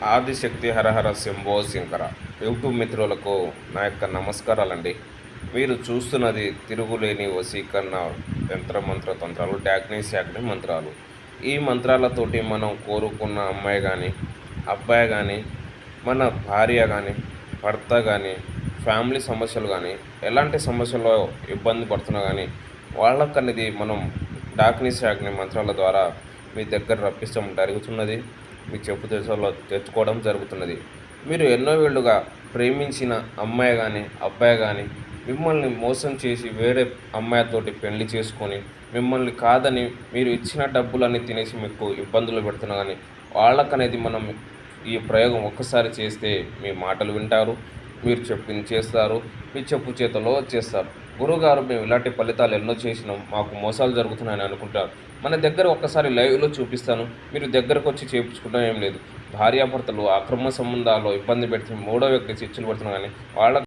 ఆదిశక్తి హరహర Shambho Shankara YouTube మిత్రులకు నా యొక్క నమస్కారాలండి. మీరు చూస్తున్నది తిరుగులేని వశీకరణ యంత్రమంత్ర తంత్రాలు, డాగ్నీస్ యాగ్ని మంత్రాలు. ఈ మంత్రాలతోటి మనం కోరుకున్న అమ్మాయి కానీ, అబ్బాయి కానీ, మన భార్య కానీ, భర్త కానీ, ఫ్యామిలీ సమస్యలు కానీ, ఎలాంటి సమస్యల్లో ఇబ్బంది పడుతున్నా కానీ వాళ్ళకనేది మనం డాగ్నీస్ యాగ్ని మంత్రాల ద్వారా మీ దగ్గర రప్పించడం జరుగుతున్నది. మీ చెప్పు తెచ్చుకోవడం జరుగుతున్నది. మీరు ఎన్నో ఏళ్ళుగా ప్రేమించిన అమ్మాయి కానీ, అబ్బాయి కానీ మిమ్మల్ని మోసం చేసి వేరే అమ్మాయితోటి పెళ్లి చేసుకొని మిమ్మల్ని కాదని మీరు ఇచ్చిన డబ్బులన్నీ తినేసి మీకు ఇబ్బందులు పెడుతున్నా కానీ వాళ్ళకనేది మనం ఈ ప్రయోగం ఒక్కసారి చేస్తే మీ మాటలు వింటారు, మీరు చెప్పింది చేస్తారు, మీ చెప్పు చేతలో వచ్చేస్తారు. గురువుగారు మేము ఇలాంటి ఫలితాలు ఎన్నో చేసినాం, మాకు మోసాలు జరుగుతున్నాయని అనుకుంటారు. మన దగ్గర ఒక్కసారి లైవ్లో చూపిస్తాను, మీరు దగ్గరకు వచ్చి చేయించుకుంటాం ఏం లేదు. భార్యాభర్తలు అక్రమ సంబంధాల్లో ఇబ్బంది పెడితే మూడో వ్యక్తి చిచ్చులు పడుతున్నా కానీ వాళ్ళ